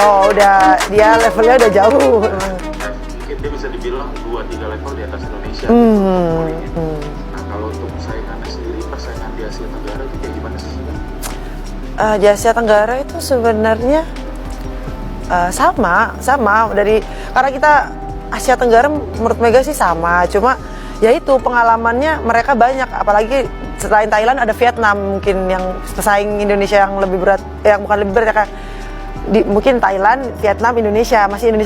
Oh, udah dia levelnya udah jauh. Mungkin dia bisa dibilang 2-3 level di atas Indonesia. Nah, kalau untuk saingannya sendiri, persaingan di Asia Tenggara itu kayak gimana sih? Di Asia Tenggara itu sebenarnya sama dari karena kita Asia Tenggara menurut Mega sih sama, cuma ya itu pengalamannya mereka banyak, apalagi selain Thailand ada Vietnam mungkin yang pesaing Indonesia yang lebih berat, yang bukan lebih berat ya, mungkin Thailand, Vietnam, Indonesia masih di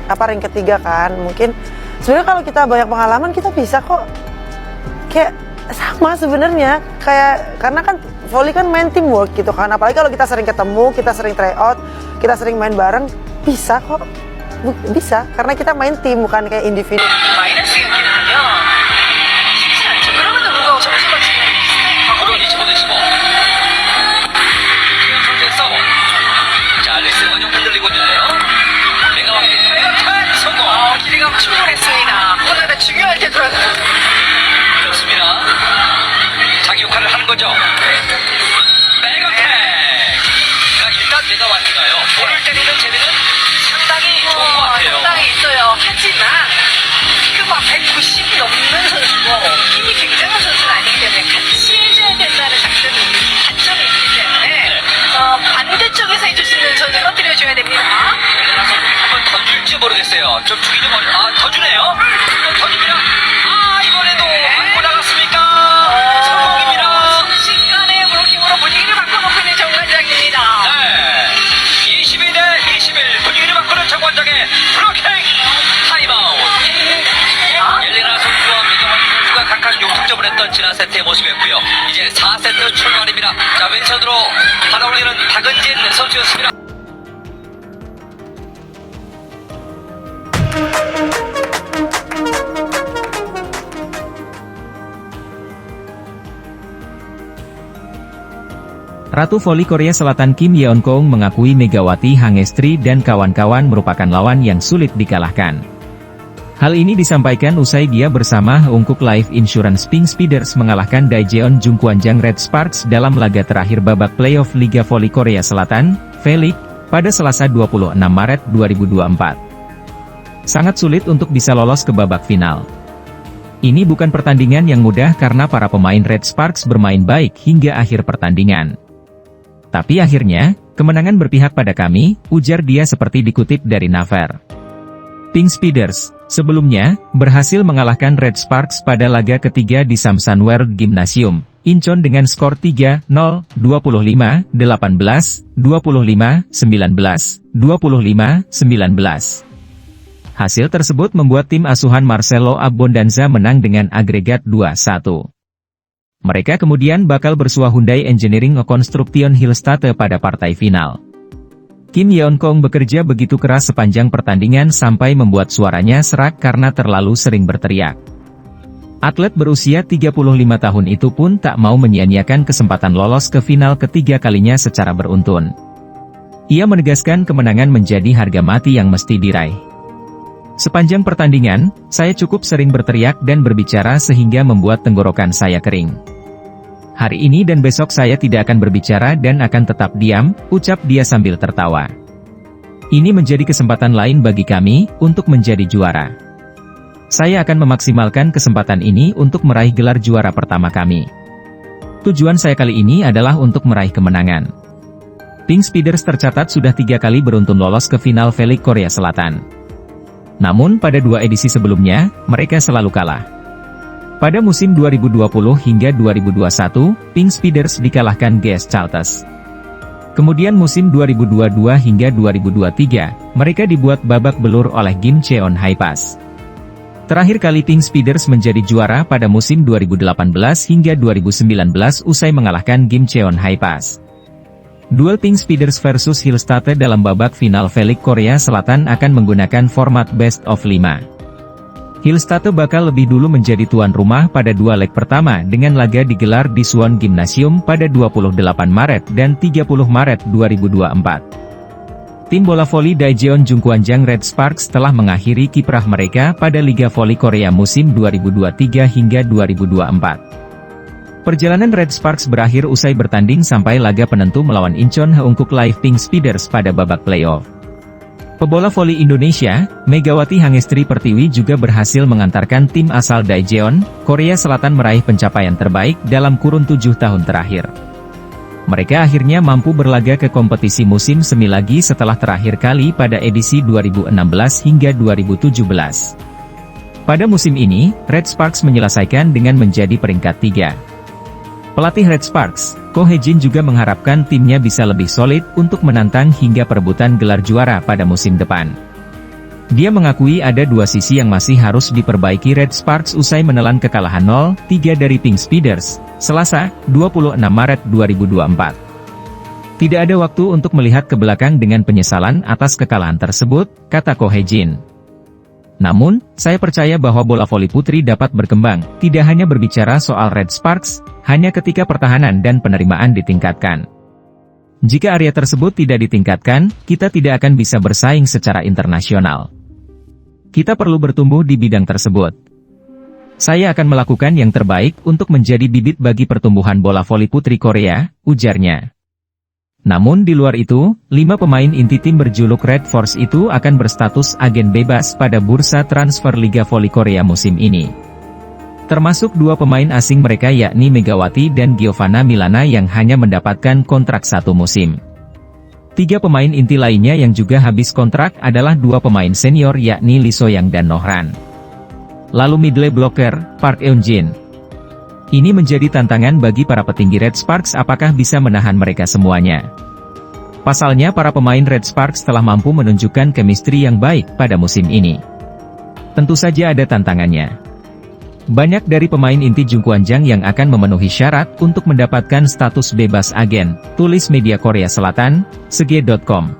ring ketiga kan. Mungkin sebenarnya kalau kita banyak pengalaman kita bisa kok, kayak sama sebenarnya, kayak karena kan volley kan main teamwork gitu kan, apalagi kalau kita sering ketemu, kita sering try out, kita sering main bareng, bisa kok, bisa karena kita main tim bukan kayak individu. 자기 역할을 하는 거죠. 백어택. 일단 내가 왔으나요. 볼을 때리는 재미는 상당히 좋은 것 같아요. 상당히 있어요. 하지만 키가 190이 넘는 선수고 힘이 굉장한 선수는 아니기 때문에 같이 해줘야 된다는 단점이 있기 때문에 반대쪽에서 해주시는 선수 꺼뜨려줘야 됩니다. 엘레나 선수 한번 던질지 모르겠어요. 좀 주기 좀 더 주네요. 던집니다. 이번에도 맞고 나갔습니까? 성공입니다. 순식간에 브로킹으로 분위기를 바꿔놓고 있는 정관장입니다. 네. 22 대 21 분위기를 바꾸는 정관장의 브로킹 타임아웃. 엘레나 선수와 메가원 선수가 각각 6득점을 했던 지난 세트의 모습이었고요. 이제 4세트 출발입니다. 자, 왼손으로 받아올리는 박은진 선수였습니다. Ratu voli Korea Selatan Kim Yeon Kong mengakui Megawati Hangestri dan kawan-kawan merupakan lawan yang sulit dikalahkan. Hal ini disampaikan usai dia bersama Ungkuk Life Insurance Pink Speeders mengalahkan Daejeon Jungkwanjang Red Sparks dalam laga terakhir babak playoff Liga Voli Korea Selatan, V-League, pada Selasa 26 Maret 2024. Sangat sulit untuk bisa lolos ke babak final. Ini bukan pertandingan yang mudah karena para pemain Red Sparks bermain baik hingga akhir pertandingan. Tapi akhirnya, kemenangan berpihak pada kami, ujar dia seperti dikutip dari Naver. Pink Speeders, sebelumnya, berhasil mengalahkan Red Sparks pada laga ketiga di Samsan World Gymnasium, Incheon dengan skor 3-0, 25-18, 25-19, 25-19. Hasil tersebut membuat tim asuhan Marcelo Abbondanza menang dengan agregat 2-1. Mereka kemudian bakal bersua Hyundai Engineering Construction Hillstate pada partai final. Kim Yeon Kong bekerja begitu keras sepanjang pertandingan sampai membuat suaranya serak karena terlalu sering berteriak. Atlet berusia 35 tahun itu pun tak mau menyia-nyiakan kesempatan lolos ke final ketiga kalinya secara beruntun. Ia menegaskan kemenangan menjadi harga mati yang mesti diraih. Sepanjang pertandingan, saya cukup sering berteriak dan berbicara sehingga membuat tenggorokan saya kering. Hari ini dan besok saya tidak akan berbicara dan akan tetap diam, ucap dia sambil tertawa. Ini menjadi kesempatan lain bagi kami, untuk menjadi juara. Saya akan memaksimalkan kesempatan ini untuk meraih gelar juara pertama kami. Tujuan saya kali ini adalah untuk meraih kemenangan. Pink Speeders tercatat sudah 3 kali beruntun lolos ke final V-League Korea Selatan. Namun pada 2 edisi sebelumnya, mereka selalu kalah. Pada musim 2020 hingga 2021, Pink Speeders dikalahkan GS Chalters. Kemudian musim 2022 hingga 2023, mereka dibuat babak belur oleh Gimcheon Highpass. Terakhir kali Pink Speeders menjadi juara pada musim 2018 hingga 2019 usai mengalahkan Gimcheon Highpass. Duel Pink Speeders versus Hillstate dalam babak final V-League Korea Selatan akan menggunakan format best of 5. Hillstate bakal lebih dulu menjadi tuan rumah pada 2 leg pertama dengan laga digelar di Suwon Gymnasium pada 28 Maret dan 30 Maret 2024. Tim bola voli Daejeon Jungkwanjang Red Sparks telah mengakhiri kiprah mereka pada Liga Voli Korea musim 2023 hingga 2024. Perjalanan Red Sparks berakhir usai bertanding sampai laga penentu melawan Incheon Haeunkook Live Pink Speeders pada babak playoff. Pebola voli Indonesia, Megawati Hangestri Pertiwi juga berhasil mengantarkan tim asal Daejeon, Korea Selatan meraih pencapaian terbaik dalam kurun 7 tahun terakhir. Mereka akhirnya mampu berlaga ke kompetisi musim semi lagi setelah terakhir kali pada edisi 2016 hingga 2017. Pada musim ini, Red Sparks menyelesaikan dengan menjadi peringkat 3. Pelatih Red Sparks, Ko Hye-jin juga mengharapkan timnya bisa lebih solid untuk menantang hingga perebutan gelar juara pada musim depan. Dia mengakui ada 2 sisi yang masih harus diperbaiki Red Sparks usai menelan kekalahan 0-3 dari Pink Speeders, Selasa, 26 Maret 2024. Tidak ada waktu untuk melihat ke belakang dengan penyesalan atas kekalahan tersebut, kata Ko Hye-jin. Namun, saya percaya bahwa bola voli putri dapat berkembang, tidak hanya berbicara soal Red Sparks, hanya ketika pertahanan dan penerimaan ditingkatkan. Jika area tersebut tidak ditingkatkan, kita tidak akan bisa bersaing secara internasional. Kita perlu bertumbuh di bidang tersebut. Saya akan melakukan yang terbaik untuk menjadi bibit bagi pertumbuhan bola voli putri Korea, ujarnya. Namun di luar itu, 5 pemain inti tim berjuluk Red Force itu akan berstatus agen bebas pada bursa transfer Liga Voli Korea musim ini. Termasuk 2 pemain asing mereka yakni Megawati dan Giovanna Milana yang hanya mendapatkan kontrak 1 musim. 3 pemain inti lainnya yang juga habis kontrak adalah 2 pemain senior yakni Lee So-young dan Nohran. Lalu middle blocker, Park Eun-jin. Ini menjadi tantangan bagi para petinggi Red Sparks apakah bisa menahan mereka semuanya. Pasalnya para pemain Red Sparks telah mampu menunjukkan chemistry yang baik pada musim ini. Tentu saja ada tantangannya. Banyak dari pemain inti Jungkwanjang yang akan memenuhi syarat untuk mendapatkan status bebas agen, tulis media Korea Selatan, sege.com.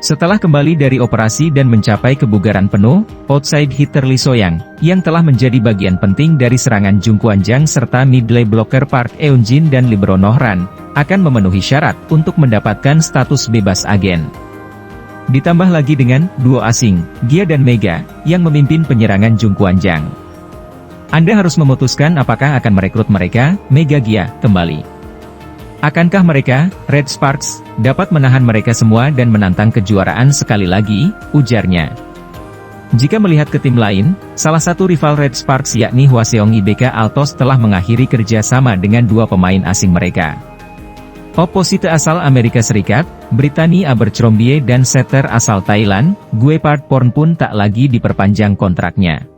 Setelah kembali dari operasi dan mencapai kebugaran penuh, outside hitter Lee So-young, yang telah menjadi bagian penting dari serangan Jungkwanjang serta middle blocker Park Eun-jin dan libero Nohran, akan memenuhi syarat untuk mendapatkan status bebas agen. Ditambah lagi dengan duo asing, Gia dan Mega, yang memimpin penyerangan Jungkwanjang. Anda harus memutuskan apakah akan merekrut mereka, Mega Gia, kembali. Akankah mereka, Red Sparks, dapat menahan mereka semua dan menantang kejuaraan sekali lagi, ujarnya. Jika melihat ke tim lain, salah satu rival Red Sparks yakni Hwaseong IBK Altos telah mengakhiri kerja sama dengan 2 pemain asing mereka. Opposite asal Amerika Serikat, Brittany Abercrombie dan setter asal Thailand, Guepard Porn pun tak lagi diperpanjang kontraknya.